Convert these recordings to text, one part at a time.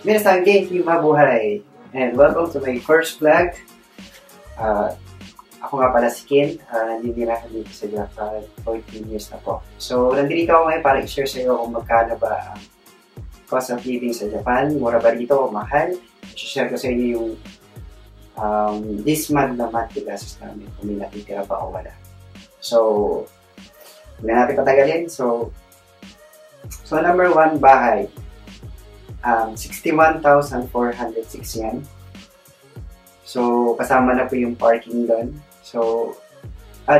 Minasan, genki mabuhay! And welcome to my first vlog. Ako nga pala si Ken, nandira dito sa Japan, 14 years na po. So, nandito ako ngayon para i-share sa iyo kung magkano ba ang cost of living sa Japan. Mura ba dito o mahal? I-share ko sa inyo yung this month na monthly gastos namin, kung may natitira pa o wala. So, hindi natin patagalin. So number 1, bahay. 61,406 yen. So, kasama na po yung parking doon. So,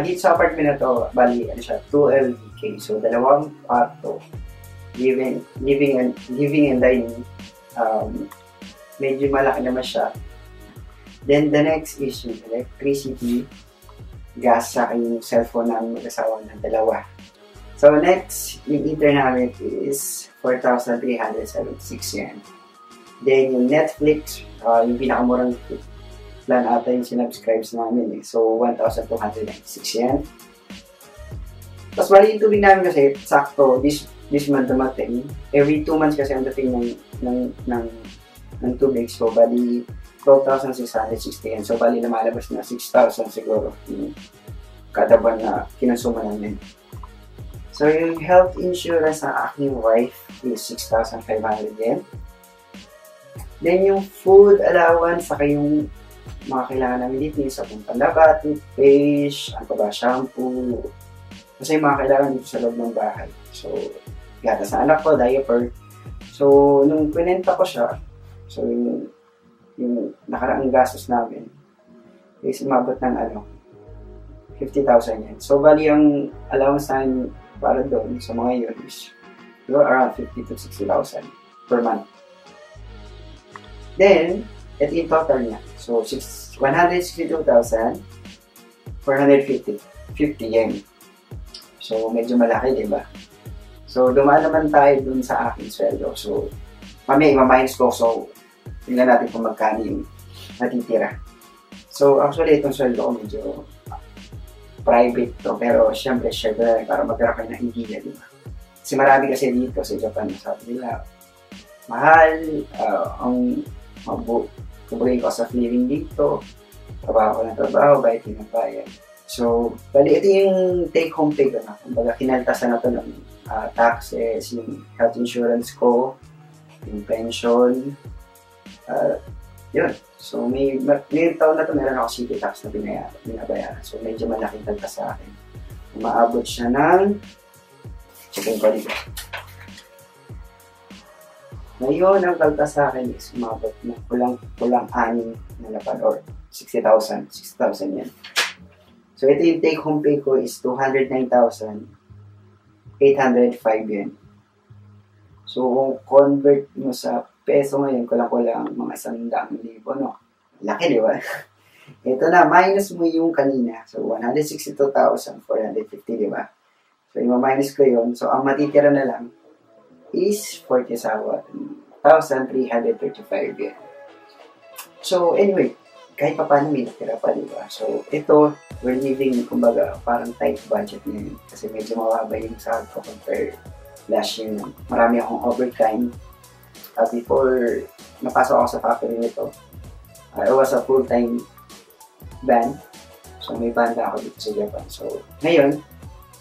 dito sa apartment na to, bali, ano siya, 2 LDK. So, dalawang kwarto. Living and dining. Medyo malaki naman siya. Then, the next is yung electricity, gas, sa yung cellphone namin mag-asawa ng dalawa. So, next, yung internet is 4,376 yen. Then, yung Netflix, yung pinakamurang plan ata yung sinubscribes namin. So, 1,296 yen. Tapos, bali yung tubig namin kasi, sakto, this month dumating. Every 2 months kasi ang dating ng tubig. So, bali, 12,660 yen. So, bali, lumalabas na 6,000 siguro. Kada buwan na kinonsuma namin. So, yung health insurance ng aking wife is 6,500 yen. Then, yung food allowance, saka yung mga kailangan namin dito, yung sabong panlabat, toothpaste, ano ba, shampoo. Kasi yung mga kailangan dito sa loob ng bahay. So, gata sa anak ko, diaper. So, nung pinenta ko siya, so, yung nakaraang gastos namin, is umabot ng 50,000 yen. So, bali yung allowance namin para doon sa mga yun is around 50,000 to 60,000 per month. Then, ito yung total niya. So, 162,450 yen. So, medyo malaki, diba? So, dumaan naman tayo dun sa aking sweldo. So, mamaya ima-minus ko. So, tingnan natin kung magkano yung natitira. So, actually, itong sweldo ko medyo private to, pero syempre share ko na para magkaroon kayo ng idea, di ba? Kasi marami kasi dito sa Japan, sabi nila, mahal, ang kumbaga cost of living dito, trabaho ng trabaho, bayad ng bayad. So, bali, ito yung take-home pay ko na. Kumbaga, kinaltasan na ito ng taxes, yung health insurance ko, yung pension, yun. So, may taon na ito, meron ako city tax na binabayaran. So, medyo malaking taltas sa akin. Umaabot siya ng, checking ko dito. Ngayon, ang taltas sa akin is umabot ng kulang 6 na lapad or 60,000 yan. So, ito yung take home pay ko is 209,805 yen. So, kung convert mo sa peso ngayon, kulang-kulang mga 100,000, no? Laki, di ba? Ito na, minus mo yung kanina. So, 162,450, di ba? So, ima-minus ko yun. So, ang matitira na lang is 47,335 yen. So, anyway, kahit pa paano may natira pa, di ba? So, ito, we're living, kumbaga, parang tight budget ngayon. Kasi medyo mababa yung sahod ko compare last year na. Marami akong overtime. Before napasok ako sa factory nito, I was a full-time band. So, may banda ako dito sa Japan. So, ngayon,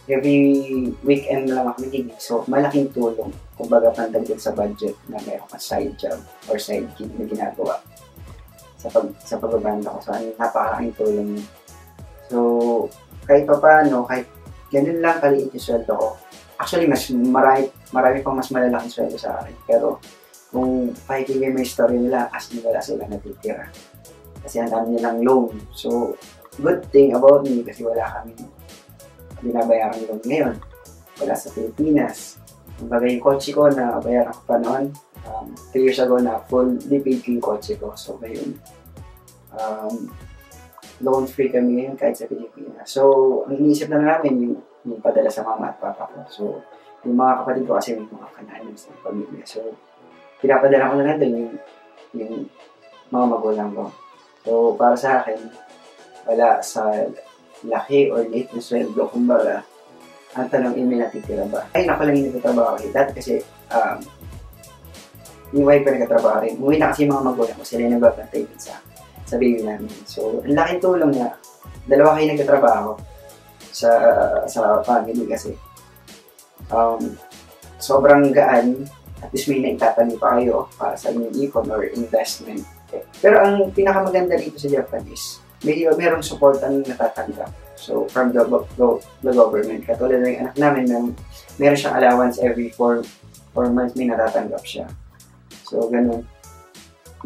every weekend lang ako nagiging. So, malaking tulong. Kumbaga, pandagdag sa budget na mayroon ka side job or side gig na ginagawa sa pagbabanda ko. So, napakalaking tulong niya. So, kahit pa paano, kahit ganun lang kaliit yung sweldo ko. Actually, marami pang mas malalaking sweldo sa akin. Pero, kung pakikigay mo yung story nila, as nila sila natitira. Kasi ang dami nilang loan. So, good thing about me kasi wala kami binabayaran loan ngayon. Wala sa Pilipinas. Kumbaga yung kotse ko na bayaran ko pa noon, 3 years ago na fully paid ko yung kotse ko. So, ngayon, loan free kami ngayon kahit sa Pilipinas. So, ang iniisip na namin yung padala sa mama at papa ko. So, yung mga kapatid ko kasi may mga kananan sa pamilya. So, pinapadala ko na lang din yung mga magulang ko. So, para sa akin, wala sa laki or liit na sweldo. Kumbaga, ang tanong, may natitira ba? Ay, naku lang yung nagtatrabaho. Dati kasi, yung wife ko nagkatrabaho rin. Umuwi na kasi yung mga magulang ko, sila yung nagbabantay dun sa baby namin. So, ang laking tulong na dalawa kayo nagkatrabaho sa family kasi. Sobrang gaan, at least may naitatanim pa kayo para sa inyong ipon or investment. Pero ang pinakamaganda dito sa Japan is, merong support ang natatanggap. So, from the government. Katulad ng anak namin na meron siyang allowance every 4 months may natatanggap siya. So, ganun.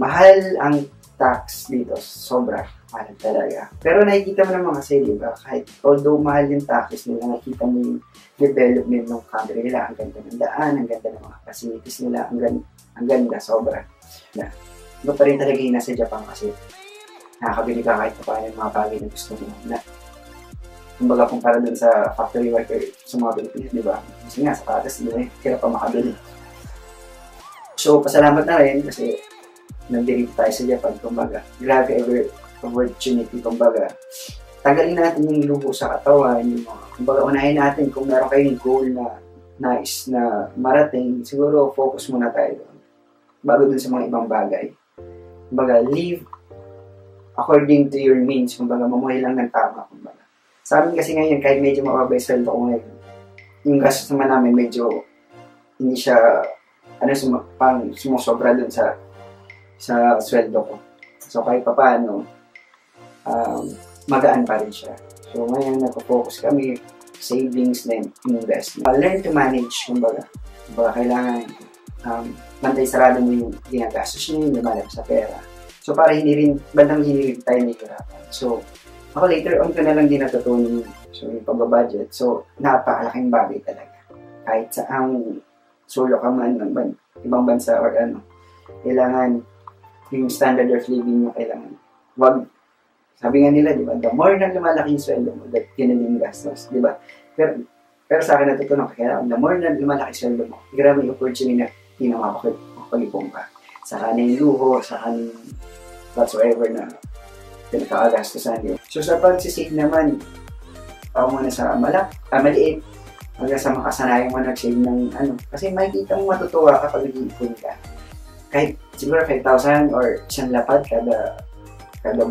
Mahal ang tax dito. Sobra. Mahal talaga. Pero nakikita mo naman kasi, di ba? Kahit, although mahal yung taxes nila, nakikita mo yung development ng country nila. Ang ganda ng daan, ang ganda ng mga facilities nila. Ang ganda. Sobra. Iba pa rin talaga yung nasa Japan kasi nakakabili ka kahit pa paano yung mga bagay na gusto mo. Kumbaga kumpara dun sa factory worker sa mga Pilipinas, di ba? Kasi nga, sa patas, di ba? Kaya pa makabili. So, pasalamat na rin kasi nandito tayo sa Japan, kumbaga. Grabe opportunity, kumbaga. Tanggalin natin yung luho sa katawan, yung mga, kumbaga, unahin natin kung meron kayong goal na nice na marating, siguro focus muna tayo doon. Bago dun sa mga ibang bagay. Kumbaga, live according to your means, kumbaga, mamuhay lang ng tama, kumbaga. Sa amin kasi ngayon, kahit medyo mababa yung sweldo ko ngayon, yung gastos naman namin medyo hindi siya sumusobra dun sa sweldo ko. So kahit pa paano, magaan pa rin siya. So ngayon, nagpo-focus kami, savings and investment. Learn to manage, kumbaga. Kailangan mantay sarado mo yung ginagastos nyo, yung lumalabas sa pera. So para hindi rin tayo nahihirapan. So ako later on ko na lang din natutunan yung pagbabudget. So napakalaking bagay talaga. Kahit saang solo ka man ng ibang bansa or kailangan yung standard of living nyo kailangan. Sabi nga nila, di ba, the more na lumalaki yung sweldo mo, that yun yung gastos, di ba? Pero sa akin natutunan ko, kaya the more na lumalaki yung sweldo mo, grabe yung opportunity na hindi na makapag-ipong ka. Saka na yung luho, saka na yung whatsoever na pinakagastosan yun. So sa pagsisave naman, ako muna sa maliit, hanggang sa makasanayan mo nag-save ng kasi makikita mo matutuwa kapag nag-iipon ka. Kahit siguro 5,000 or isang lapad kada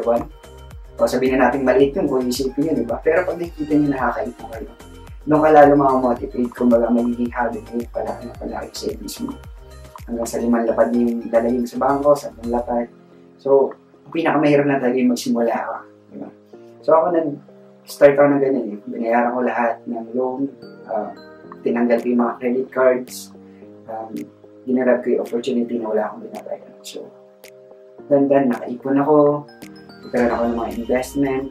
buwan. O sabihin na natin maliit yun kung isipin yun, diba? Pero pag nakikita nyo nakakaipon kayo, doon ka lalo makamotivate, kumbaga magiging habit nyo palaki yung savings mo. Hanggang sa 5 lapad yung dalagin sa bangko, 10 lapad. So, pinakamahirap na talaga yung magsimula ako. Diba? So ako start ako ng ganyan. Binayaran ko lahat ng loan, tinanggal ko yung mga credit cards, ginarab ko yung opportunity na wala akong binabayaran. So, dandan, nakaipon ako, nagkaroon ako ng mga investment.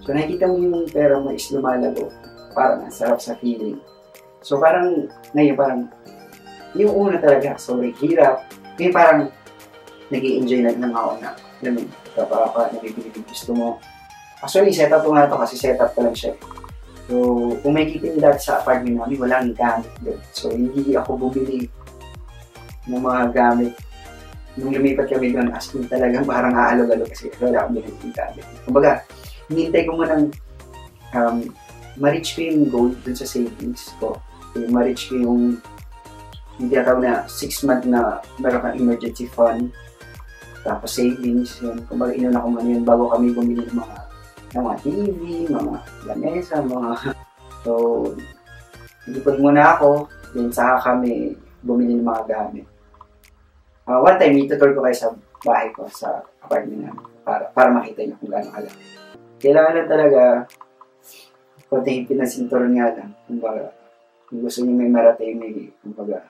So, nakikita mo yung pera mo is lumalago. Parang ang sarap sa feeling. So, ngayon yung una talaga, sobrang hirap. Ngayon parang, nag-i-enjoy na lang ako na, nabibili yung gusto mo. Actually, setup ko nga ito kasi setup ko lang siya. So, kung may kita nyo dati sa apartment namin, walang gamit doon. So, hindi ako bumili ng mga gamit. Nung lumipat kami doon, as in talagang parang aalog-alog kasi wala akong binili ng gamit. Kumbaga, hinintay ko munang ma-reach ko yung goal dun sa savings ko. Ma-reach ko yung hindi ataw na 6 month na meron kang emergency fund. Tapos savings, yun. Kumbaga, inuna ko man yun bago kami bumili ng mga TV, mga lamesa, So, nagipod muna ako, then saka kami bumili ng mga gamit. One time, itutur ko kayo sa bahay ko, sa apartment namin, para makita niyo kung gaano kalaki. Kailangan lang talaga, konting pinasinturon nga lang. Kumbaga, kung gusto niyo may marating, kumbaga,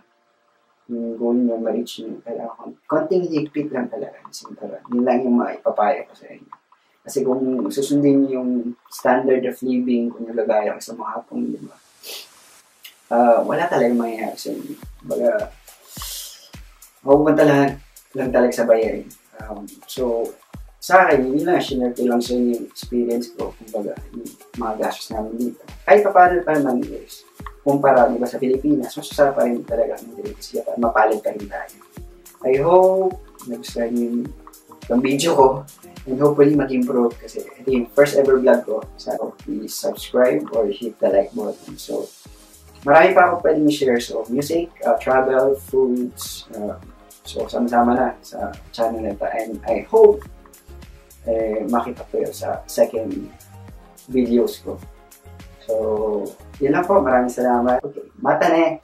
yung goal niyo, ma-reach niyo, kailangan konting higpit lang talaga, sinturon. Yun lang yung maipapayo ko sa inyo. Kasi kung susundin niyo yung standard of living, kung nagagaya ka sa mga hapong, diba? Wala talaga mangyayari sa inyo. Kumbaga, mapupunta lang talaga sa bayarin. So, sa akin, yun lang, share ko lang sa inyo yung experience ko, kumbaga, yung mga gastos namin dito. Kahit paano pa naman years, kumpara, diba, sa Pilipinas, masasarap pa rin talaga ng dito siya para mapalit ka rin tayo. I hope nagustuhan yung video ko and hopefully mag-improve kasi ito yung first ever vlog ko. So, please subscribe or hit the like button. So, marami pa ako pwedeng share. So, music, travel, foods, So, sama-sama na sa channel nito. And I hope makita ko yun sa second videos ko. So, yun lang po. Maraming salamat. Okay, mata na